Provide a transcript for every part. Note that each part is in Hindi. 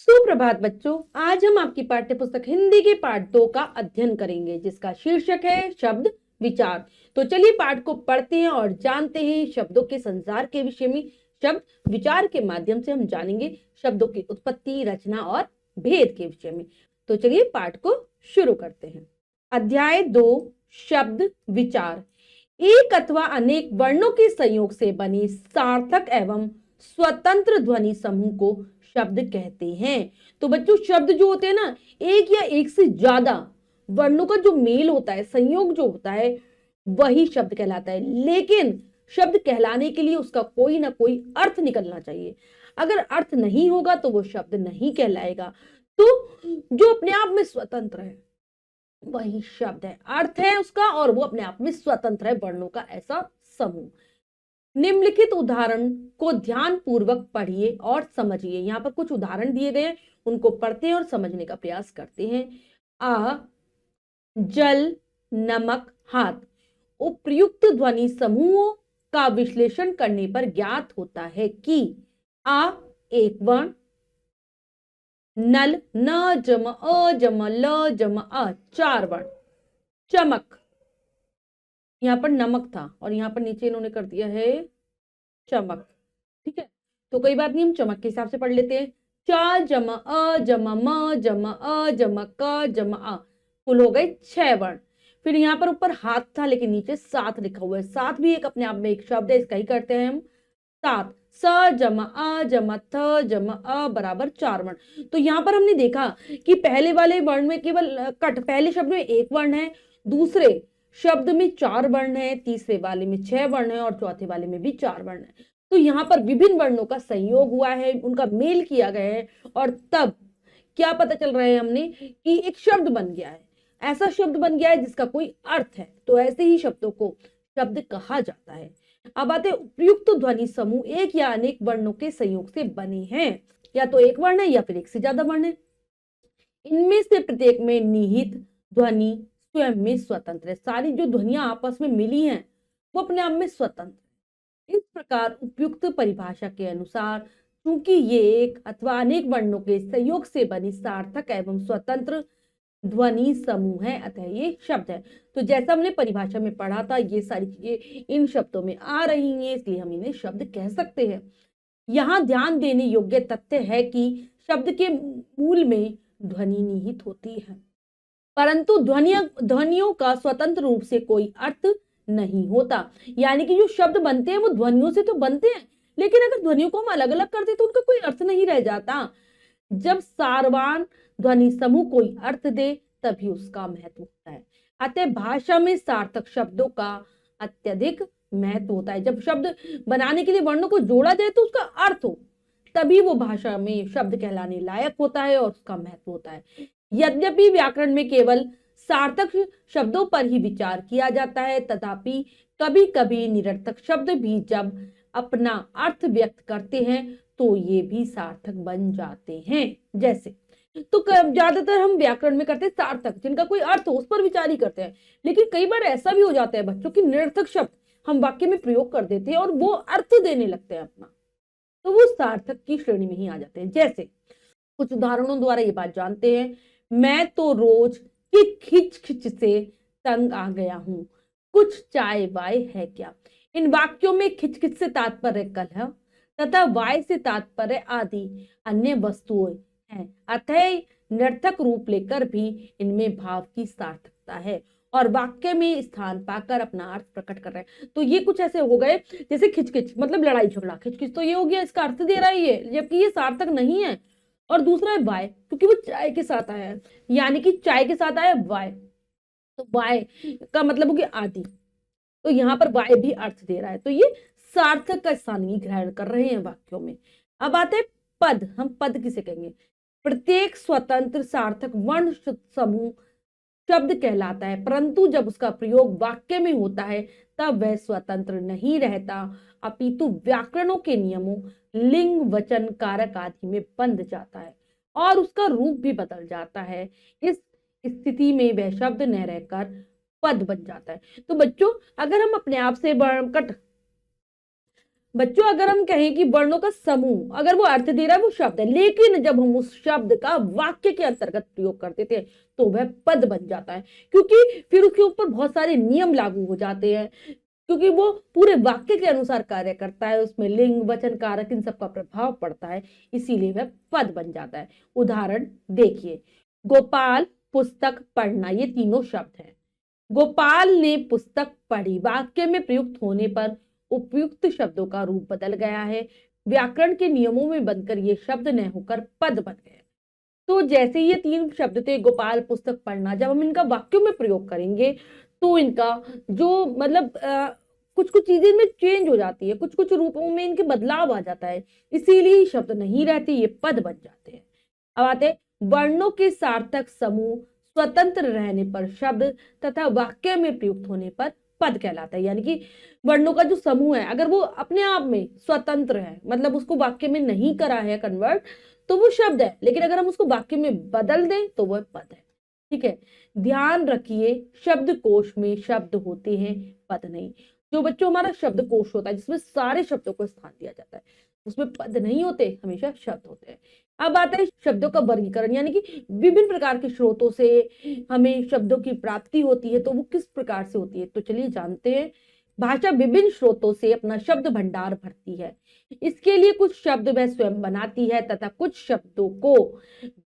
सुप्रभात बच्चों। आज हम आपकी पाठ्य पुस्तक हिंदी के पाठ 2 का अध्ययन करेंगे, जिसका शीर्षक है शब्द विचार। तो चलिए पाठ को पढ़ते हैं और जानते हैं शब्दों के संसार के विषय में। शब्द विचार के माध्यम से हम जानेंगे शब्दों की उत्पत्ति, रचना और भेद के विषय में। तो चलिए पाठ को शुरू करते हैं। अध्याय 2, शब्द विचार। एक अथवा अनेक वर्णों के संयोग से बने सार्थक एवं स्वतंत्र ध्वनि समूह को शब्द कहते हैं। तो बच्चों, शब्द जो होते हैं ना, एक या एक से ज्यादा वर्णों का जो मेल होता है, संयोग जो होता है, वही शब्द कहलाता है। लेकिन शब्द कहलाने के लिए उसका कोई ना कोई अर्थ निकलना चाहिए। अगर अर्थ नहीं होगा तो वो शब्द नहीं कहलाएगा। तो जो अपने आप में स्वतंत्र है वही शब्द है, अर्थ है उसका और वो अपने आप में स्वतंत्र है, वर्णों का ऐसा समूह। निम्नलिखित उदाहरण को ध्यान पूर्वक पढ़िए और समझिए। यहाँ पर कुछ उदाहरण दिए गए हैं, उनको पढ़ते हैं और समझने का प्रयास करते हैं। आ, जल, नमक, हाथ। उपयुक्त ध्वनि समूहों का विश्लेषण करने पर ज्ञात होता है कि आ एक वर्ण, नल न जम अ जम ल जम अ चार वर्ण, चमक, यहाँ पर नमक था और यहाँ पर नीचे इन्होंने कर दिया है चमक। ठीक है, तो कोई बात नहीं, हम चमक के हिसाब से पढ़ लेते हैं। चा जम अ जम म जम अ जम क जम अ, कुल हो गए 6 वर्ण। फिर यहाँ पर ऊपर हाथ था लेकिन नीचे सात लिखा हुआ है। सात भी एक अपने आप में एक शब्द है, इसका ही करते हैं हम सात। स जम अ जम थ जम अ बराबर 4 वर्ण। तो यहाँ पर हमने देखा कि पहले वाले वर्ण में केवल पहले शब्द में एक वर्ण है, दूसरे शब्द में 4 वर्ण है, तीसरे वाले में 6 वर्ण है और चौथे वाले में भी 4 वर्ण है। तो यहाँ पर विभिन्न वर्णों का संयोग हुआ है, उनका मेल किया गया है और तब क्या पता चल रहा है हमने कि एक शब्द बन गया है। ऐसा शब्द बन गया है जिसका कोई अर्थ है। तो ऐसे ही शब्दों को शब्द कहा जाता है। अब आते हैं उपयुक्त ध्वनि समूह एक या अनेक वर्णों के संयोग से बने हैं। या तो एक वर्ण है या फिर एक से ज्यादा वर्ण है। इनमें से प्रत्येक में निहित ध्वनि स्वयं में स्वतंत्र है। सारी जो ध्वनियां आपस में मिली हैं वो अपने आप में स्वतंत्र है। इस प्रकार उपयुक्त परिभाषा के अनुसार चूंकि ये एक अथवा अनेक वर्णों के संयोग से बनी सार्थक एवं स्वतंत्र ध्वनि समूह है, अतः ये शब्द है। तो जैसा हमने परिभाषा में पढ़ा था, ये सारी चीजें इन शब्दों में आ रही हैं, इसलिए हम इन्हें शब्द कह सकते हैं। यहाँ ध्यान देने योग्य तथ्य है कि शब्द के मूल में ध्वनि निहित होती है, परंतु ध्वनियों का स्वतंत्र रूप से कोई अर्थ नहीं होता। यानी कि जो शब्द बनते हैं वो ध्वनियों से तो बनते हैं, लेकिन अगर ध्वनियों को हम अलग अलग कर दें तो उनका कोई अर्थ नहीं रह जाता। जब सारवान ध्वनि समूह कोई अर्थ दे तभी उसका महत्व होता है। अतः भाषा में सार्थक शब्दों का अत्यधिक महत्व होता है। जब शब्द बनाने के लिए वर्णों को जोड़ा जाए तो उसका अर्थ हो, तभी वो भाषा में शब्द कहलाने लायक होता है और उसका महत्व होता है। यद्यपि व्याकरण में केवल सार्थक शब्दों पर ही विचार किया जाता है, तथापि कभी कभी निरर्थक शब्द भी जब अपना अर्थ व्यक्त करते हैं तो ये भी सार्थक बन जाते हैं। जैसे तो ज्यादातर हम व्याकरण में करते हैं सार्थक, जिनका कोई अर्थ हो उस पर विचार ही करते हैं। लेकिन कई बार ऐसा भी हो जाता है बच्चों की निरर्थक शब्द हम वाक्य में प्रयोग कर देते हैं और वो अर्थ देने लगते हैं अपना, तो वो सार्थक की श्रेणी में ही आ जाते हैं। जैसे कुछ उदाहरणों द्वारा ये बात जानते हैं। मैं तो रोज की खिच खिच से तंग आ गया हूं, कुछ चाय वाय है क्या। इन वाक्यों में खिच खिच से तात्पर्य कलह तथा वाय से तात्पर्य आदि अन्य वस्तुएं हैं। अतः नर्थक रूप लेकर भी इनमें भाव की सार्थकता है और वाक्य में स्थान पाकर अपना अर्थ प्रकट कर रहे हैं। तो ये कुछ ऐसे हो गए जैसे खिचखिच मतलब लड़ाई झगड़ा, खिचखिच तो ये हो गया, इसका अर्थ दे रहा है ये, जबकि ये सार्थक नहीं है। और दूसरा है वाय, क्योंकि वो चाय के साथ आया है, यानी कि चाय के साथ आया वाय, तो वाय का मतलब हो गया आदि, तो यहाँ पर वाय भी अर्थ दे रहा है। तो ये सार्थक का स्थान ही ग्रहण कर रहे हैं वाक्यों में। अब आते हैं पद। हम पद किसे कहेंगे? प्रत्येक स्वतंत्र सार्थक वर्ण समूह शब्द कहलाता है, परंतु जब उसका प्रयोग वाक्य में होता है तब वह स्वतंत्र नहीं रहता, अपितु व्याकरणों के नियमों लिंग वचन कारक आदि में बंध जाता है और उसका रूप भी बदल जाता है। इस स्थिति में वह शब्द न रहकर पद बन जाता है। तो बच्चों, अगर हम अपने आप से बच्चों अगर हम कहें कि वर्णों का समूह, अगर वो अर्थ दे रहा है वो शब्द है, लेकिन जब हम उस शब्द का वाक्य के अंतर्गत प्रयोग करते थे तो वह पद बन जाता है, क्योंकि फिर उसके ऊपर बहुत सारे नियम लागू हो जाते हैं, क्योंकि वो पूरे वाक्य के अनुसार कार्य करता है, उसमें लिंग वचन कारक इन सब का प्रभाव पड़ता है, इसीलिए वह पद बन जाता है। उदाहरण देखिए, गोपाल, पुस्तक, पढ़ना, ये तीनों शब्द हैं। गोपाल ने पुस्तक पढ़ी, वाक्य में प्रयुक्त होने पर उपयुक्त शब्दों का रूप बदल गया है, व्याकरण के नियमों में बनकर ये शब्द न होकर पद बन गए। तो जैसे ये तीन शब्द थे, गोपाल, पुस्तक, पढ़ना, जब हम इनका वाक्यों में प्रयोग करेंगे तो इनका जो मतलब कुछ कुछ चीजें में चेंज हो जाती है, कुछ कुछ रूपों में इनके बदलाव आ जाता है, इसीलिए शब्द नहीं रहते, ये पद बन जाते हैं। अब आते हैं, वर्णों के सार्थक समूह स्वतंत्र रहने पर शब्द तथा वाक्य में प्रयुक्त होने पर पद कहलाता है। यानी कि वर्णों का जो समूह है, अगर वो अपने आप में स्वतंत्र है, मतलब उसको वाक्य में नहीं करा है कन्वर्ट, तो वो शब्द है, लेकिन अगर हम उसको वाक्य में बदल दें तो वह पद है। ठीक है, ध्यान रखिए, शब्दकोश में शब्द होते हैं, पद नहीं। जो बच्चों हमारा शब्दकोश होता है जिसमें सारे शब्दों को स्थान दिया जाता है, उसमें पद नहीं होते, हमेशा शब्द होते हैं। अब आता है शब्दों का वर्गीकरण, यानी कि विभिन्न प्रकार के स्रोतों से हमें शब्दों की प्राप्ति होती है, तो वो किस प्रकार से होती है, तो चलिए जानते हैं। भाषा विभिन्न स्रोतों से अपना शब्द भंडार भरती है, इसके लिए कुछ शब्द वह स्वयं बनाती है तथा कुछ शब्दों को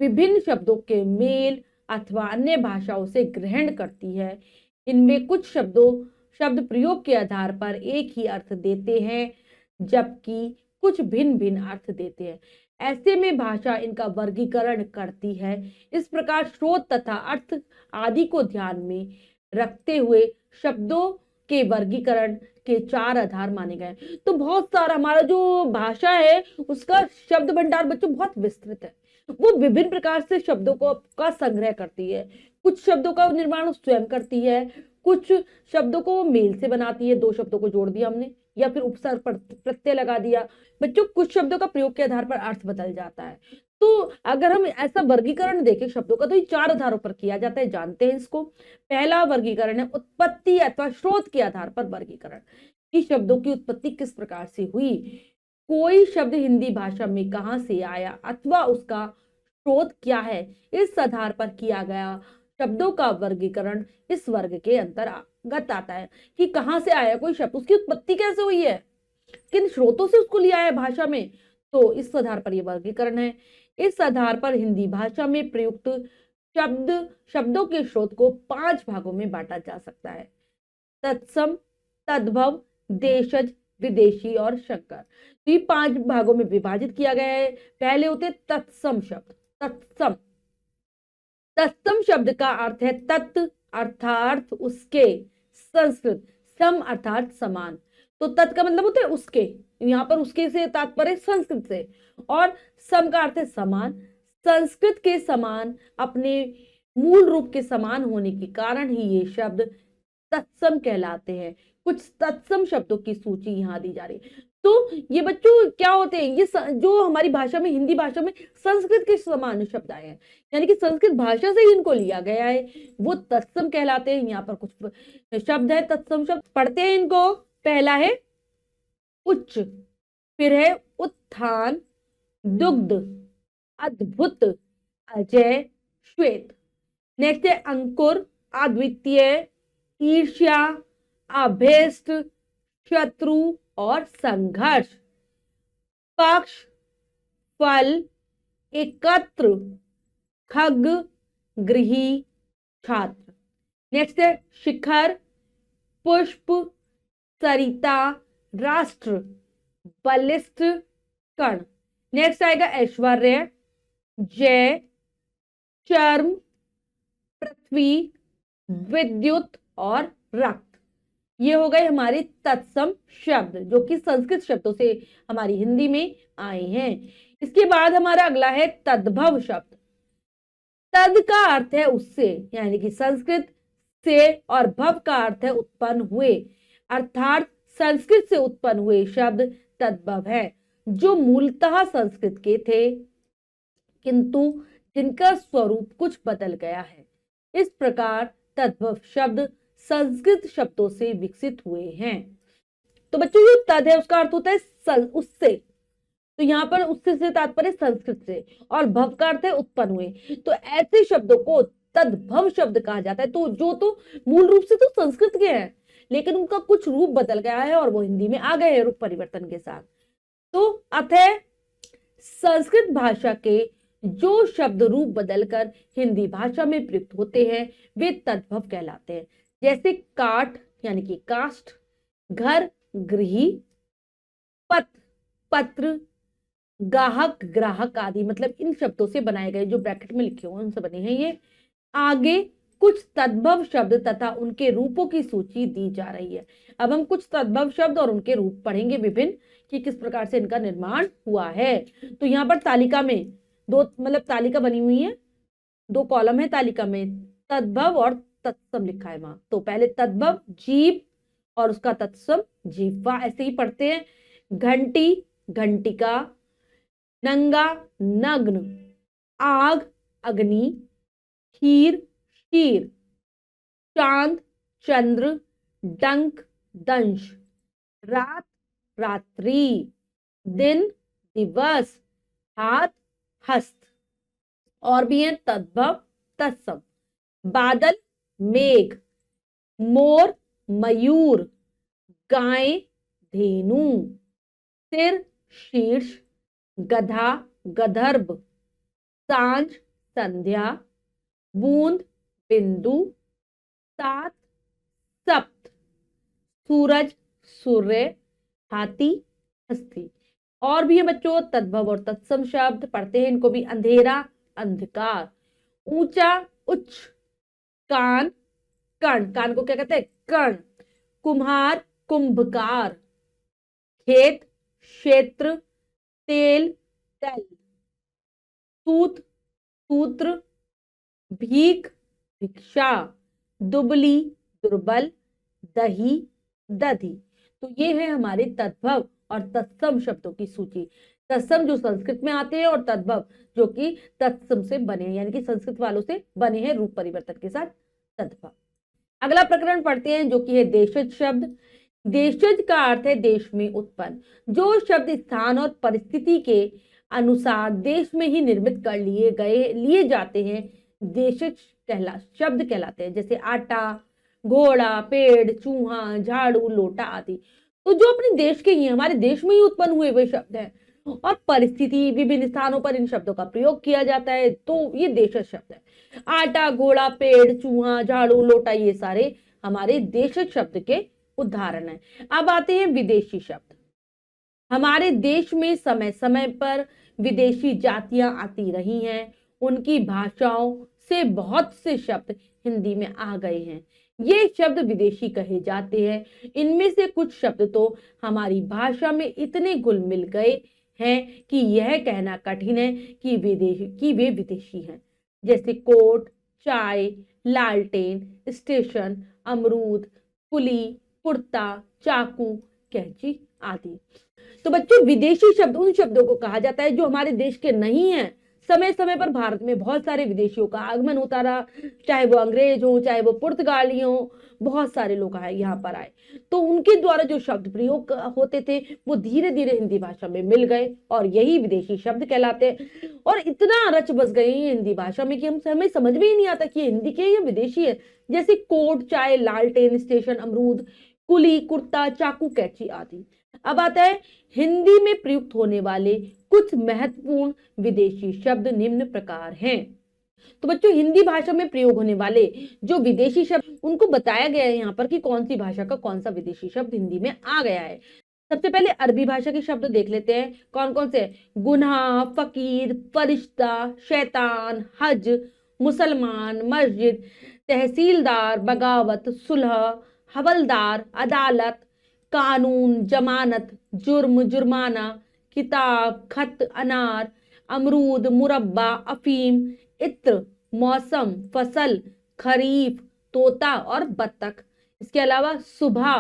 विभिन्न शब्दों के मेल अथवा अन्य भाषाओं से ग्रहण करती है। इनमें कुछ शब्द प्रयोग के आधार पर एक ही अर्थ देते हैं, जबकि कुछ भिन्न भिन्न अर्थ देते हैं। ऐसे में भाषा इनका वर्गीकरण करती है। इस प्रकार स्रोत तथा अर्थ आदि को ध्यान में रखते हुए शब्दों के वर्गीकरण के चार आधार माने गए। तो बहुत सारा हमारा जो भाषा है उसका शब्द भंडार बच्चों बहुत विस्तृत है, वो विभिन्न प्रकार से शब्दों को का संग्रह करती है। कुछ शब्दों का निर्माण स्वयं करती है, कुछ शब्दों को मेल से बनाती है, दो शब्दों को जोड़ दिया हमने या फिर उपसर्ग पर प्रत्यय लगा दिया। बच्चों कुछ शब्दों का प्रयोग के आधार पर अर्थ बदल जाता है। तो अगर हम ऐसा वर्गीकरण देखें शब्दों का, तो ये चार आधारों पर किया जाता है, जानते हैं इसको। पहला वर्गीकरण है उत्पत्ति अथवा स्रोत के आधार पर वर्गीकरण, कि शब्दों की उत्पत्ति किस प्रकार से हुई, कोई शब्द हिंदी भाषा में कहां से आया अथवा उसका स्रोत क्या है, इस आधार पर किया गया शब्दों का वर्गीकरण इस वर्ग के अंतर्गत आता है, कि कहां से आया कोई शब्द, उसकी उत्पत्ति कैसे हुई है, किन स्रोतों से उसको लिया है भाषा में, तो इस आधार पर यह वर्गीकरण है। इस आधार पर हिंदी भाषा में प्रयुक्त शब्दों के स्रोत को 5 भागों में बांटा जा सकता है: तत्सम, तद्भव, देशज, विदेशी और संकर। तो ये 5 भागों में विभाजित किया गया है। पहले होते तत्सम शब्द। तत्सम शब्द का अर्थ है तत् अर्थात उसके, संस्कृत, सम अर्थात समान। तो तत् का मतलब होता है उसके, यहाँ पर उसके से तात्पर्य संस्कृत से, और सम का अर्थ है समान। संस्कृत के समान, अपने मूल रूप के समान होने के कारण ही ये शब्द तत्सम कहलाते हैं। कुछ तत्सम शब्दों की सूची यहाँ दी जा रही है। तो ये बच्चों क्या होते हैं, ये जो हमारी भाषा में, हिंदी भाषा में संस्कृत के समान शब्द आए हैं, यानी कि संस्कृत भाषा से इनको लिया गया है, वो तत्सम कहलाते हैं। यहाँ पर कुछ शब्द है तत्सम शब्द, पढ़ते हैं इनको। पहला है उच्च, फिर है उत्थान, दुग्ध, अद्भुत, अजय, श्वेत। नेक्स्ट है अंकुर, अद्वितीय, ईर्ष्या, अभेष्ट, शत्रु और संघर्ष। पक्ष, फल, एकत्र, खग, गृही, छात्र। नेक्स्ट है शिखर, पुष्प, सरिता, राष्ट्र, बलिष्ठ, कण। नेक्स्ट आएगा ऐश्वर्य, जय, चर्म, पृथ्वी, विद्युत और रक्त। ये हो गए हमारे तत्सम शब्द जो कि संस्कृत शब्दों से हमारी हिंदी में आए हैं। इसके बाद हमारा अगला है तद्भव शब्द। तद का अर्थ है उससे, यानी कि संस्कृत से, और भव का अर्थ है उत्पन्न हुए, अर्थात संस्कृत से उत्पन्न हुए शब्द तद्भव है, जो मूलतः संस्कृत के थे किंतु जिनका स्वरूप कुछ बदल गया है। इस प्रकार तद्भव शब्द संस्कृत शब्दों से विकसित हुए हैं। तो बच्चों ये तद है, उसका अर्थ होता है उससे, तो यहाँ पर उससे से तात्पर्य संस्कृत से, और भव का अर्थ है उत्पन्न हुए। तो ऐसे शब्दों को तद्भव शब्द कहा जाता है। तो जो तो मूल रूप से तो संस्कृत के हैं, लेकिन उनका कुछ रूप बदल गया है और वो हिंदी में आ गए हैं रूप परिवर्तन के साथ। तो अतः संस्कृत भाषा के जो शब्द रूप बदलकर हिंदी भाषा में प्रयुक्त होते हैं वे तद्भव कहलाते हैं। जैसे काठ यानी कि कास्ट, घर गृही, पत्र, गाहक ग्राहक आदि, मतलब इन शब्दों से बनाए गए, जो ब्रैकेट में लिखे हुए उनसे बने हैं ये। आगे कुछ तद्भव शब्द तथा उनके रूपों की सूची दी जा रही है। अब हम कुछ तद्भव शब्द और उनके रूप पढ़ेंगे विभिन्न, कि किस प्रकार से इनका निर्माण हुआ है। तो यहाँ पर तालिका में दो, मतलब तालिका बनी हुई है, दो कॉलम है तालिका में, तद्भव और तत्सम लिखा है वहां। तो पहले तद्भव जीव और उसका तत्सम जीवा, ऐसे ही पढ़ते हैं। घंटी घंटिका, नंगा नग्न, आग अग्नि, खीर क्षीर, चांद चंद्र, डंक दंश, रात रात्रि, दिन दिवस, हाथ हस्त। और भी है तद्भव तत्सम, बादल मेघ, मोर मयूर, गाय धेनु, सिर शीर्ष, गधा गधर्भ, सांझ संध्या, बूंद बिंदु, सात सप्त, सूरज सूर्य, हाथी हस्ती। और भी है बच्चों तद्भव और तत्सम शब्द, पढ़ते हैं इनको भी। अंधेरा अंधकार, ऊंचा उच्च, कान कर्ण, कान को क्या कहते हैं कर्ण, कुम्हार कुंभकार, खेत क्षेत्र, तेल तल, सूत सूत्र, भीख भिक्षा, दुबली दुर्बल, दही दधी। तो ये है हमारे तद्भव और तत्सम शब्दों की सूची। तत्सम जो संस्कृत में आते हैं और तद्भव जो कि तत्सम से बने हैं, यानी कि संस्कृत वालों से बने हैं रूप परिवर्तन के साथ तद्भव। अगला प्रकरण पढ़ते हैं जो कि है देशज शब्द। देशज का अर्थ है देश में उत्पन्न। जो शब्द स्थान और परिस्थिति के अनुसार देश में ही निर्मित कर लिए जाते हैं देशज शब्द कहलाते हैं। जैसे आटा, घोड़ा, पेड़, चूहा, झाड़ू, लोटा आदि। तो जो अपने देश के ही, हमारे देश में ही उत्पन्न हुए वे शब्द हैं, और परिस्थिति विभिन्न स्थानों पर इन शब्दों का प्रयोग किया जाता है, तो ये देशज शब्द है। आटा, घोड़ा, पेड़, चूहा, झाड़ू, लोटा, ये सारे हमारे देशज शब्द के उदाहरण है। अब आते हैं विदेशी शब्द। हमारे देश में समय समय पर विदेशी जातियां आती रही हैं, उनकी भाषाओं से बहुत से शब्द हिंदी में आ गए हैं। ये शब्द विदेशी कहे जाते हैं। इनमें से कुछ शब्द तो हमारी भाषा में इतने घुल मिल गए हैं कि यह कहना कठिन है कि वे विदेशी हैं। जैसे कोट, चाय, लालटेन, स्टेशन, अमरूद, पुली, कुर्ता, चाकू, कैंची आदि। तो बच्चों विदेशी शब्द उन शब्दों को कहा जाता है जो हमारे देश के नहीं हैं। समय समय पर भारत में बहुत सारे विदेशियों का आगमन होता रहा, चाहे वो अंग्रेज हो, चाहे वो पुर्तगाली हो, बहुत सारे लोग आए यहाँ पर आए, तो उनके द्वारा जो शब्द प्रयोग होते थे वो धीरे धीरे हिंदी भाषा में मिल गए और यही विदेशी शब्द कहलाते हैं। और इतना रच बस गए हिंदी भाषा में कि हमें समझ में ही नहीं आता कि ये हिंदी के या विदेशी है। जैसे कोट, चाय, लालटेन, स्टेशन, अमरूद, कुली, कुर्ता, चाकू, कैंची आदि। अब आता है हिंदी में प्रयुक्त होने वाले कुछ महत्वपूर्ण विदेशी शब्द निम्न प्रकार हैं। तो बच्चों हिंदी भाषा में प्रयोग होने वाले जो विदेशी शब्द उनको बताया गया है यहाँ पर कि कौन सी भाषा का कौन सा विदेशी शब्द हिंदी में आ गया है। सबसे पहले अरबी भाषा के शब्द देख लेते हैं कौन कौन से। गुनाह, फकीर, फरिश्ता, शैतान, हज, मुसलमान, मस्जिद, तहसीलदार, बगावत, सुलह, हवलदार, अदालत, कानून, जमानत, जुर्म, जुर्माना, किताब, खत, अनार, अमरूद, मुरब्बा, अफीम, इत्र, मौसम, फसल, खरीफ, तोता और बत्तख। इसके अलावा सुबह,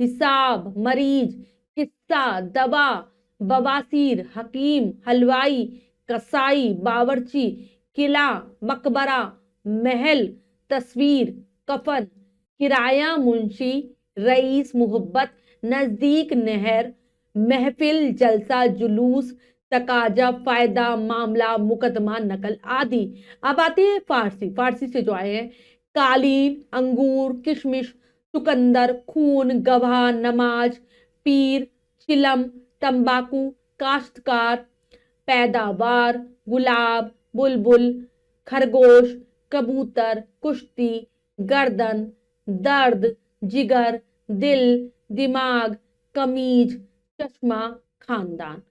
हिसाब, मरीज, किस्सा, दवा, बवासीर, हकीम, हलवाई, कसाई, बावर्ची, किला, मकबरा, महल, तस्वीर, कफन, किराया, मुंशी, रईस, मोहब्बत, नजदीक, नहर, महफिल, जलसा, जुलूस, तकाजा, फायदा, मामला, मुकदमा, नकल आदि। अब आते हैं फारसी। फारसी से जो आए हैं कालीन, अंगूर, किशमिश, चुकंदर, खून, गवाह, नमाज, पीर, चिलम, तंबाकू, काश्तकार, पैदावार, गुलाब, बुलबुल, खरगोश, कबूतर, कुश्ती, गर्दन, दर्द, जिगर, दिल, दिमाग, कमीज, चश्मा, खानदान।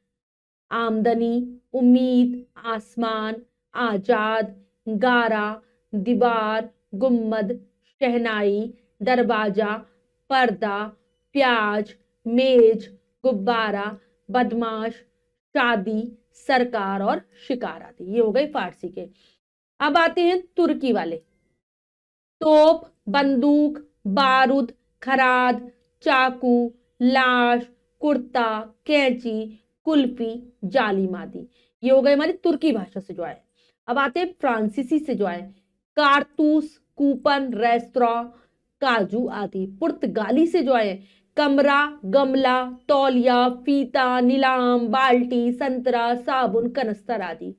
आमदनी, उम्मीद, आसमान, आजाद, गारा, दीवार, गुम्मद, शहनाई, दरवाजा, पर्दा, प्याज, मेज, गुब्बारा, बदमाश, शादी, सरकार और शिकार आदि। ये हो गए फारसी के। अब आते हैं तुर्की वाले। तोप, बंदूक, बारूद, खराद, चाकू, लाश, कुर्ता, कैंची, कुल्फी, जालिम आदि। ये हो गए हमारी तुर्की भाषा से जो आए। अब आते हैं फ्रांसीसी से जो आए कारतूस, कूपन, रेस्तरां, काजू आदि। पुर्तगाली से जो आए कमरा, गमला, तौलिया, फीता, नीलाम, बाल्टी, संतरा, साबुन, कनस्तर आदि।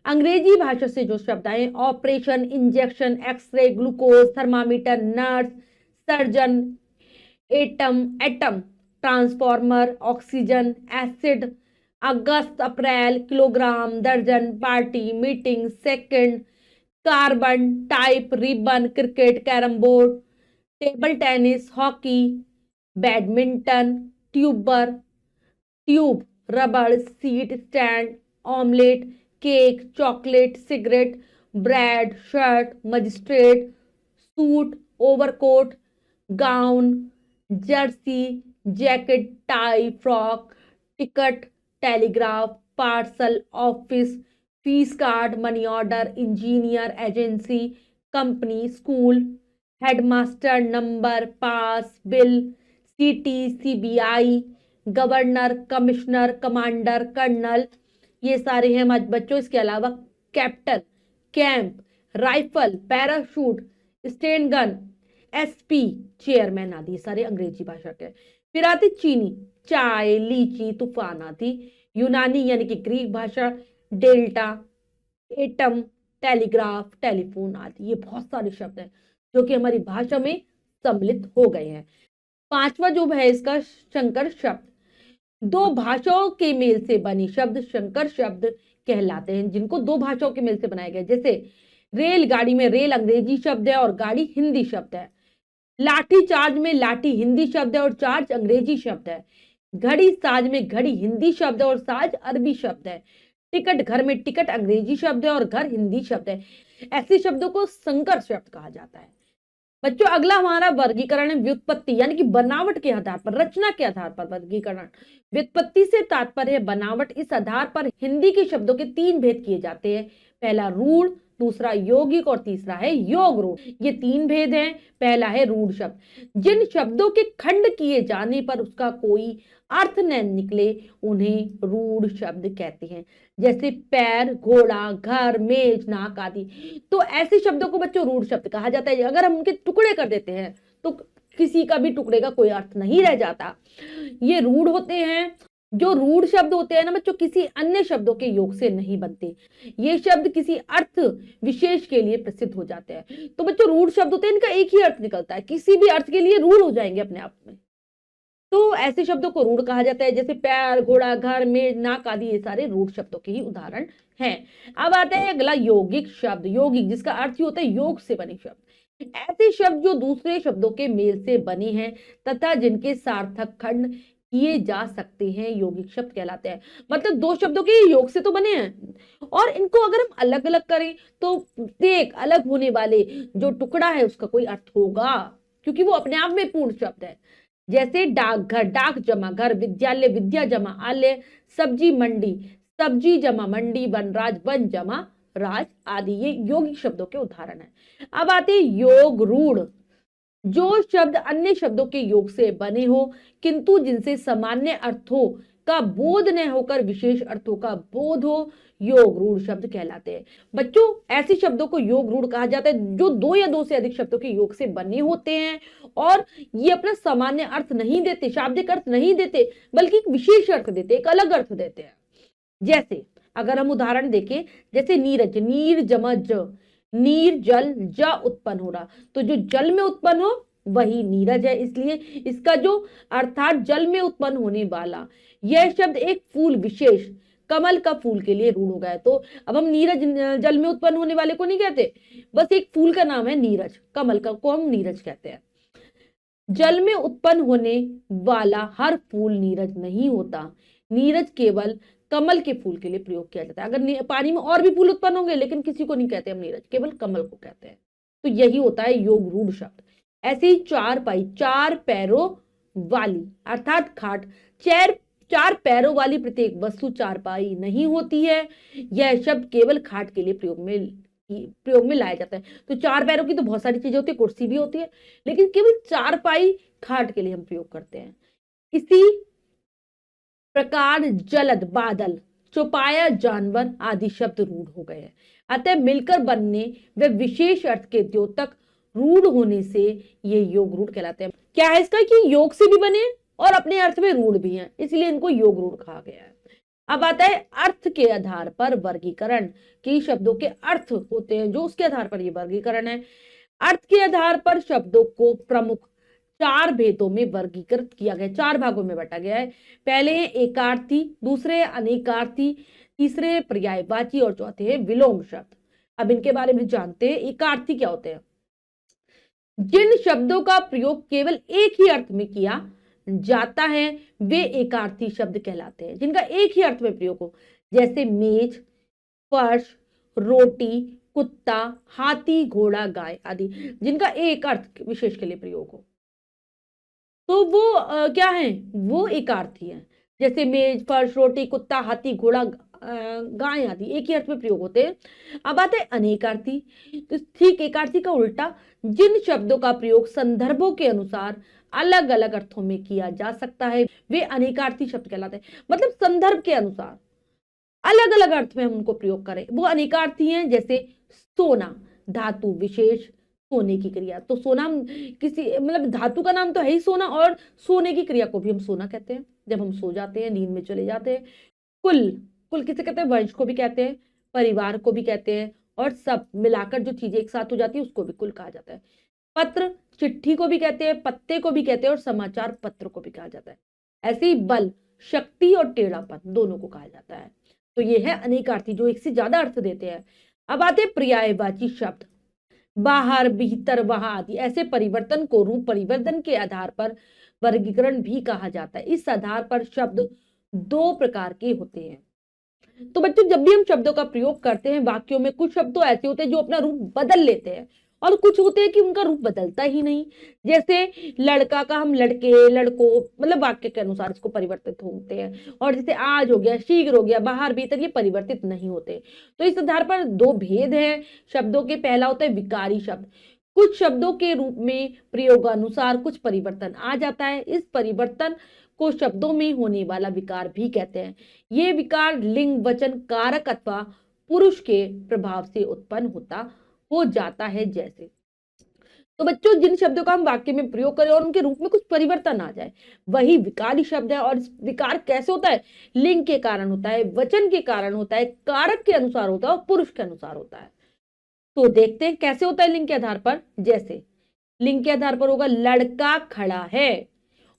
अंग्रेजी भाषा से जो शब्द आए operation, injection, x ray, glucose, thermometer, nurse, surgeon, atom, transformer, oxygen, acid, अगस्त, अप्रैल, किलोग्राम, दर्जन, party, meeting, second, carbon, type, ribbon, cricket, carrom board, table tennis, hockey, badminton, ट्यूबर, ट्यूब, रबड़, seat, stand, omelette, cake, chocolate, cigarette, bread, shirt, magistrate, suit, overcoat, gown, jersey, jacket, tie, frock, ticket, telegraph, parcel, office, fees card, money order, engineer, agency, company, school, headmaster, number, pass, bill, city, CBI, governor, commissioner, commander, colonel. ये सारे हैं बच्चों। इसके अलावा captain, camp, rifle, parachute, sten gun, SP, chairman आदि सारे अंग्रेजी भाषा के। फिर आती चीनी, चाय, लीची, तूफान आदि। यूनानी यानी कि ग्रीक भाषा, डेल्टा, एटम, टेलीग्राफ, टेलीफोन आदि। ये बहुत सारे शब्द हैं जो कि हमारी भाषा में सम्मिलित हो गए हैं। पांचवा जो है इसका संकर शब्द। दो भाषाओं के मेल से बनी शब्द संकर शब्द कहलाते हैं, जिनको दो भाषाओं के मेल से बनाया गया। जैसे रेलगाड़ी में रेल अंग्रेजी शब्द है और गाड़ी हिंदी शब्द है। लाठी चार्ज में लाठी हिंदी शब्द है और चार्ज अंग्रेजी शब्द है। घड़ी साज में घड़ी हिंदी शब्द है और साज अरबी शब्द है। टिकट घर में टिकट अंग्रेजी शब्द है और घर हिंदी शब्द है। ऐसे शब्दों को संकर शब्द कहा जाता है। बच्चों अगला हमारा वर्गीकरण है व्युत्पत्ति, यानी कि बनावट के आधार पर, रचना के आधार पर वर्गीकरण। व्युत्पत्ति से तात्पर्य है बनावट। इस आधार पर हिंदी के शब्दों के तीन भेद किए जाते हैं। पहला रूढ़, दूसरा यौगिक और तीसरा है योग रूढ़। ये तीन भेद हैं। पहला है रूढ़ शब्द। जिन शब्दों के खंड किए जाने पर उसका कोई अर्थ न निकले उन्हें रूढ़ शब्द कहते हैं। जैसे पैर, घोड़ा, घर, मेज, नाक आदि। तो ऐसे शब्दों को बच्चों रूढ़ शब्द कहा जाता है। अगर हम उनके टुकड़े कर देते हैं तो किसी का भी टुकड़े का कोई अर्थ नहीं रह जाता। ये रूढ़ होते हैं। जो रूढ़ शब्द होते हैं ना बच्चों, किसी अन्य शब्दों के योग से नहीं बनते। ये शब्द किसी अर्थ विशेष के लिए प्रसिद्ध हो जाते हैं। तो बच्चों रूढ़ शब्द होते हैं, इनका एक ही अर्थ निकलता है, किसी भी अर्थ के लिए रूढ़ हो जाएंगे अपने आप में। तो ऐसे शब्दों को रूढ़ कहा जाता है। जैसे पैर, घोड़ा, घर, मेज, नाक आदि ये सारे रूढ़ शब्दों के ही उदाहरण हैं। अब आता है अगला यौगिक शब्द। यौगिक जिसका अर्थ ही होता है योग से बने शब्द। ऐसे शब्द जो दूसरे शब्दों के मेल से बने हैं तथा जिनके सार्थक खंड किए जा सकते हैं यौगिक शब्द कहलाते हैं। मतलब दो शब्दों के योग से तो बने हैं और इनको अगर हम अलग अलग करें तो प्रत्येक अलग होने वाले जो टुकड़ा है उसका कोई अर्थ होगा, क्योंकि वो अपने आप में पूर्ण शब्द है। जैसे डाकघर, डाक जमा घर, विद्यालय, विद्या जमा आलय, सब्जी मंडी, सब्जी जमा मंडी, वनराज, वन जमा राज आदि। ये यौगिक शब्दों के उदाहरण है। अब आते हैं योग रूढ़। जो शब्द अन्य शब्दों के योग से बने हो किंतु जिनसे सामान्य अर्थों का बोध न होकर विशेष अर्थों का बोध हो, योग रूढ़ शब्द कहलाते हैं। बच्चों, ऐसे शब्दों को योग रूढ़ कहा जाता है जो दो या दो से अधिक शब्दों के योग से बने होते हैं और ये अपना सामान्य अर्थ नहीं देते, शाब्दिक अर्थ नहीं देते, बल्कि एक विशेष अर्थ देते, एक अलग अर्थ देते हैं। जैसे अगर हम उदाहरण देखें, जैसे नीरज, नीर जमा ज, नीर जल, ज उत्पन्न हो रहा, तो जो जल में उत्पन्न हो वही नीरज है, इसलिए इसका जो अर्थात जल में उत्पन्न होने वाला यह शब्द एक फूल विशेष कमल का फूल के लिए रूढ़ हो गया है। तो अब हम नीरज जल में उत्पन्न होने वाले को नहीं कहते, बस एक फूल का नाम है नीरज, कमल का को हम नीरज कहते हैं। जल में उत्पन्न होने वाला हर फूल नीरज नहीं होता, नीरज केवल कमल के फूल के लिए प्रयोग किया जाता है। अगर पानी में और भी फूल उत्पन्न होंगे लेकिन किसी को नहीं कहते हम नीरज, केवल कमल को कहते हैं। तो यही होता है योग रूढ़ शब्द। ऐसे ही चारपाई, चार पैरों वाली अर्थात खाट, चार पैरों वाली प्रत्येक वस्तु चारपाई नहीं होती है, यह शब्द केवल खाट के लिए प्रयोग में लाया जाता है। तो चार पैरों की तो बहुत सारी चीजें होती है, कुर्सी भी होती है, लेकिन केवल चारपाई खाट के लिए हम प्रयोग करते हैं। इसी प्रकार जलद, बादल, चौपाया, जानवर आदि शब्द रूढ़ हो गए हैं। अतः मिलकर बनने व विशेष अर्थ के द्योतक रूढ़ होने से ये योग रूढ़ कहलाते हैं। क्या है इसका कि योग से भी बने और अपने अर्थ में रूढ़ भी हैं, इसलिए इनको योग रूढ़ कहा गया है। अब आता है अर्थ के आधार पर वर्गीकरण, कि शब्दों के अर्थ होते हैं जो उसके आधार पर ये वर्गीकरण है। अर्थ के आधार पर शब्दों को प्रमुख चार भेदों में वर्गीकृत किया गया, चार भागों में बांटा गया है। पहले है एकार्थी, दूसरे है अनेकार्थी, तीसरे है पर्यायवाची और चौथे है विलोम शब्द। अब इनके बारे में जानते हैं। एकार्थी क्या होते हैं? जिन शब्दों का प्रयोग केवल एक ही अर्थ में किया जाता है वे एकार्थी शब्द कहलाते हैं, जिनका एक ही अर्थ में प्रयोग हो, जैसे मेज, फर्श, रोटी, कुत्ता, हाथी, घोड़ा, गाय आदि, जिनका एक अर्थ विशेष के लिए प्रयोग हो, तो वो क्या है? वो एकार्थी है। जैसे मेज, फर्श, रोटी, कुत्ता, हाथी, घोड़ा, गाय आदि एक ही अर्थ में प्रयोग होते हैं। अब आते हैं अनेकार्थी। तो ठीक एकार्थी का उल्टा, जिन शब्दों का प्रयोग संदर्भों के अनुसार अलग अलग अर्थों में किया जा सकता है वे अनेकार्थी शब्द कहलाते हैं। मतलब संदर्भ के अनुसार अलग अलग अर्थ में हम उनको प्रयोग करें, वो अनेकार्थी हैं। जैसे सोना, धातु विशेष, सोने की क्रिया। तो सोना किसी मतलब धातु का नाम तो है ही सोना, और सोने की क्रिया को भी हम सोना कहते हैं जब हम सो जाते हैं, नींद में चले जाते हैं। कुल, कुल किसे कहते हैं? वंश को भी कहते हैं, परिवार को भी कहते हैं, और सब मिलाकर जो चीजें एक साथ हो जाती है उसको भी कुल कहा जाता है। पत्र, चिट्ठी को भी कहते हैं, पत्ते को भी कहते हैं, और समाचार पत्र को भी कहा जाता है। ऐसे ही बल, शक्ति और टेढ़ापन दोनों को कहा जाता है। तो ये है अनेकार्थी जो एक से ज्यादा अर्थ देते हैं। अब आते हैं पर्यायवाची शब्द। बाहर, भीतर, वहां आदि ऐसे परिवर्तन को रूप परिवर्तन के आधार पर वर्गीकरण भी कहा जाता है। इस आधार पर शब्द दो प्रकार के होते हैं। तो बच्चों, जब भी हम शब्दों का प्रयोग करते हैं वाक्यों में, कुछ शब्द तो ऐसे होते हैं जो अपना रूप बदल लेते हैं और कुछ होते हैं कि उनका रूप बदलता ही नहीं। जैसे लड़का का हम लड़के, लड़कों, मतलब वाक्य के अनुसार इसको परिवर्तित होते हैं। और जैसे आज हो गया, शीघ्र हो गया, बाहर, भीतर, ये परिवर्तित नहीं होते। तो इस आधार पर दो भेद हैं शब्दों के। पहला होता है विकारी शब्द। कुछ शब्दों के रूप में प्रयोगानुसार कुछ परिवर्तन आ जाता है, इस परिवर्तन को शब्दों में होने वाला विकार भी कहते हैं। ये विकार लिंग, वचन, कारक अथवा पुरुष के प्रभाव से उत्पन्न हो जाता है। जैसे, तो बच्चों, जिन शब्दों का हम वाक्य में प्रयोग करें और उनके रूप में कुछ परिवर्तन आ जाए, वही विकारी शब्द है। और विकार कैसे होता है? लिंग के कारण होता है, वचन के कारण होता है, कारक के अनुसार होता है और पुरुष के अनुसार होता है। तो देखते हैं कैसे होता है लिंग के आधार पर। जैसे लिंग के आधार पर होगा लड़का खड़ा है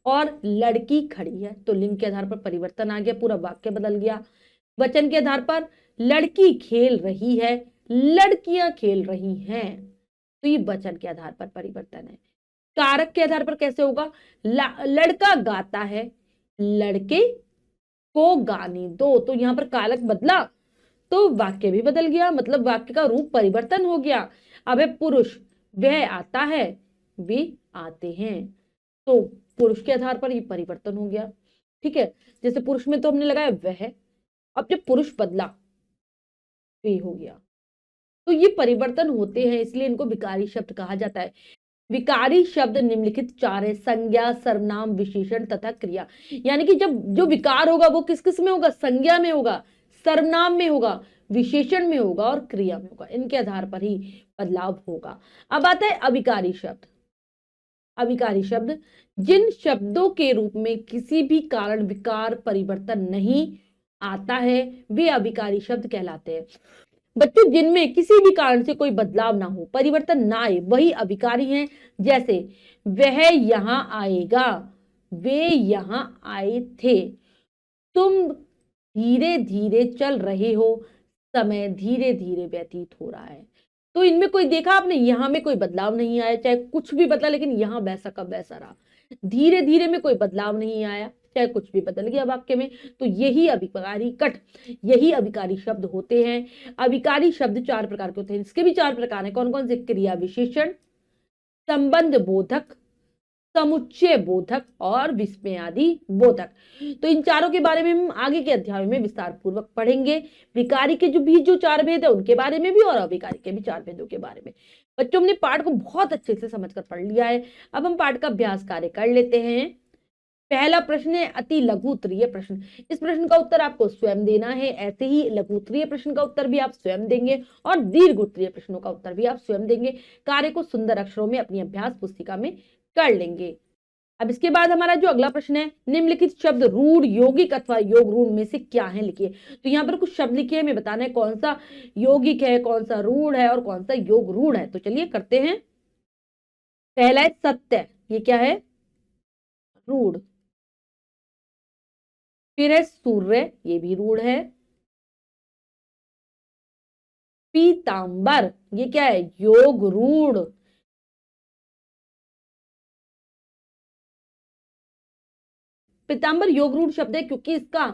और लड़की खड़ी है, तो लिंग के आधार पर परिवर्तन आ गया, पूरा वाक्य बदल गया। वचन के आधार पर लड़की खेल रही है, लड़कियां खेल रही हैं, तो ये वचन के आधार पर परिवर्तन है। कारक के आधार पर कैसे होगा? लड़का गाता है, लड़के को गाने दो, तो यहां पर कारक बदला तो वाक्य भी बदल गया, मतलब वाक्य का रूप परिवर्तन हो गया। अब है पुरुष, वह आता है, वे आते हैं, तो पुरुष के आधार पर ये परिवर्तन हो गया। ठीक है, जैसे पुरुष में तो हमने लगाया वह, अब जब पुरुष बदला तो ये हो गया। तो ये परिवर्तन होते हैं, इसलिए इनको विकारी शब्द कहा जाता है। विकारी शब्द निम्नलिखित चार है: संज्ञा, सर्वनाम, विशेषण तथा क्रिया। यानी कि जब जो विकार होगा वो किस किस में होगा? संज्ञा में होगा, सर्वनाम में होगा, विशेषण में होगा और क्रिया में होगा। इनके आधार पर ही बदलाव होगा। अब आता है अविकारी शब्द। अविकारी शब्द जिन शब्दों के रूप में किसी भी कारण विकार परिवर्तन नहीं आता है वे अविकारी शब्द कहलाते हैं। बच्चों जिनमें किसी भी कारण से कोई बदलाव ना हो, परिवर्तन ना आए, वही अविकारी हैं। जैसे वह यहां आएगा, वे यहां आए थे, तुम धीरे धीरे चल रहे हो, समय धीरे धीरे व्यतीत हो रहा है। तो इनमें कोई देखा आपने, यहां में कोई बदलाव नहीं आया, चाहे कुछ भी बदला, लेकिन यहां वैसा का वैसा रहा। धीरे धीरे में कोई बदलाव नहीं आया, चाहे कुछ भी बदल गया वाक्य में। तो यही अविकारी कट, यही अविकारी शब्द होते हैं। अविकारी शब्द 4 प्रकार के होते हैं। इसके भी 4 प्रकार हैं। कौन कौन से? क्रिया विशेषण, संबंध बोधक, समुच्चय बोधक और विस्मयादि बोधक। तो इन चारों के बारे में हम आगे के अध्याय में विस्तार पूर्वक पढ़ेंगे। विकारी के जो 4 भेद है उनके बारे में भी और अविकारी के भी 4 भेदों के बारे में। बच्चों हमने पाठ को बहुत अच्छे से समझकर पढ़ लिया है। अब हम पाठ का अभ्यास कार्य कर लेते हैं। पहला प्रश्न है अति लघु उत्तरीय प्रश्न। इस प्रश्न का उत्तर आपको स्वयं देना है। ऐसे ही लघु उत्तरीय प्रश्न का उत्तर भी आप स्वयं देंगे और दीर्घ उत्तरीय प्रश्नों का उत्तर भी आप स्वयं देंगे। कार्य को सुंदर अक्षरों में अपनी अभ्यास पुस्तिका में कर लेंगे। अब इसके बाद हमारा जो अगला प्रश्न है, निम्नलिखित शब्द रूढ़, यौगिक अथवा योग रूढ़ में से क्या है, लिखिए। तो यहाँ पर कुछ शब्द लिखे हैं, हमें बताना है कौन सा यौगिक है, कौन सा रूढ़ है और कौन सा योग रूढ़ है। तो चलिए करते हैं। पहला है सत्य, ये क्या है? रूढ़। फिर है सूर्य, ये भी रूढ़ है। पीतांबर, ये क्या है? योग रूढ़। पीतांबर योग रूढ़ शब्द है क्योंकि इसका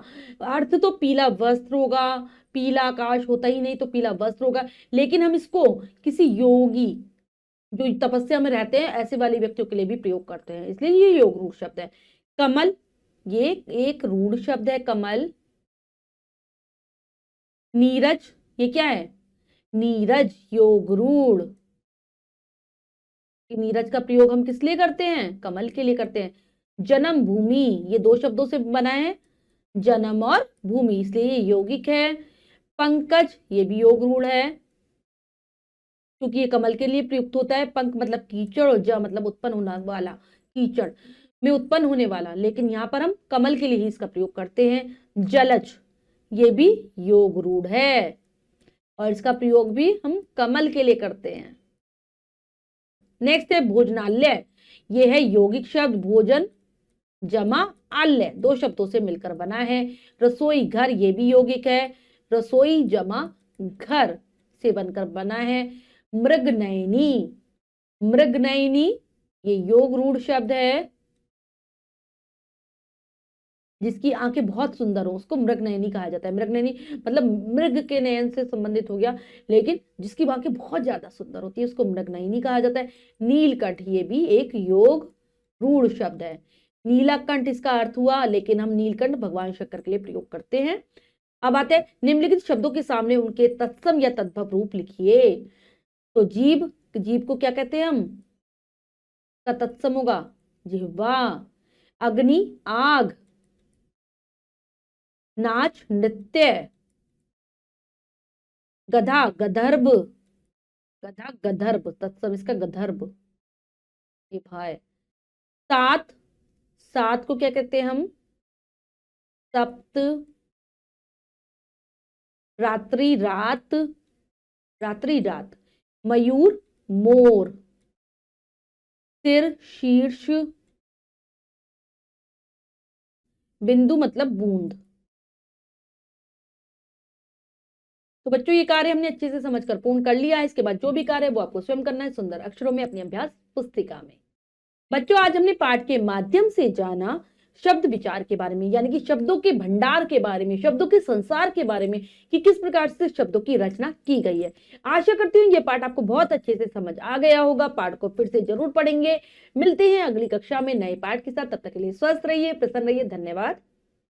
अर्थ तो पीला वस्त्र होगा, पीला आकाश होता ही नहीं तो पीला वस्त्र होगा, लेकिन हम इसको किसी योगी जो तपस्या में रहते हैं ऐसे वाले व्यक्तियों के लिए भी प्रयोग करते हैं, इसलिए ये योग रूढ़ शब्द है। कमल, ये एक रूढ़ शब्द है, कमल। नीरज, ये क्या है? नीरज योग रूढ़। नीरज का प्रयोग हम किस लिए करते हैं? कमल के लिए करते हैं। जन्म भूमि, ये 2 शब्दों से बना है, जन्म और भूमि, इसलिए ये यौगिक है। पंकज, ये भी योग रूढ़ है क्योंकि ये कमल के लिए प्रयुक्त होता है। पंक मतलब कीचड़ और ज मतलब उत्पन्न होने वाला, कीचड़ में उत्पन्न होने वाला, लेकिन यहाँ पर हम कमल के लिए ही इसका प्रयोग करते हैं। जलज, ये भी योग रूढ़ है और इसका प्रयोग भी हम कमल के लिए करते हैं। नेक्स्ट है भोजनालय, ये है यौगिक शब्द, भोजन जमा आलय, 2 शब्दों से मिलकर बना है। रसोई घर, ये भी यौगिक है, रसोई जमा घर से बनकर बना है। मृगनयनी, मृगनयनी ये योग रूढ़ शब्द है, जिसकी आंखें बहुत सुंदर हो उसको मृगनयनी कहा जाता है। मृगनयनी मतलब मृग के नयन से संबंधित हो गया, लेकिन जिसकी आंखें बहुत ज्यादा सुंदर होती है उसको मृगनयनी कहा जाता है। नीलकंठ, ये भी एक योग रूढ़ शब्द है। नीलाकंठ इसका अर्थ हुआ, लेकिन हम नीलकंठ भगवान शंकर के लिए प्रयोग करते हैं। अब आते हैं निम्नलिखित शब्दों के सामने उनके तत्सम या तद्भव रूप लिखिए। तो जीभ, जीभ को क्या कहते हैं हम? का तत्सम होगा जिह्वा। अग्नि आग, नाच नृत्य। गधा गधर्भ, गधा गधर्भ, तत्सम इसका गधर्भ, ये भाई। सात, सात को क्या कहते हैं हम? सप्त। रात्रि रात, रात्रि रात। मयूर मोर। सिर शीर्ष। बिंदु मतलब बूंद। तो बच्चों ये कार्य हमने अच्छे से समझकर पूर्ण कर लिया है। इसके बाद जो भी कार्य है वो आपको स्वयं करना है सुंदर अक्षरों में अपनी अभ्यास पुस्तिका में। बच्चों आज हमने पाठ के माध्यम से जाना शब्द विचार के बारे में, यानी कि शब्दों के भंडार के बारे में, शब्दों के संसार के बारे में कि किस प्रकार से शब्दों की रचना की गई है। आशा करती हूँ ये पाठ आपको बहुत अच्छे से समझ आ गया होगा। पाठ को फिर से जरूर पढ़ेंगे। मिलते हैं अगली कक्षा में नए पाठ के साथ, तब तक के लिए स्वस्थ रहिए, प्रसन्न रहिए। धन्यवाद।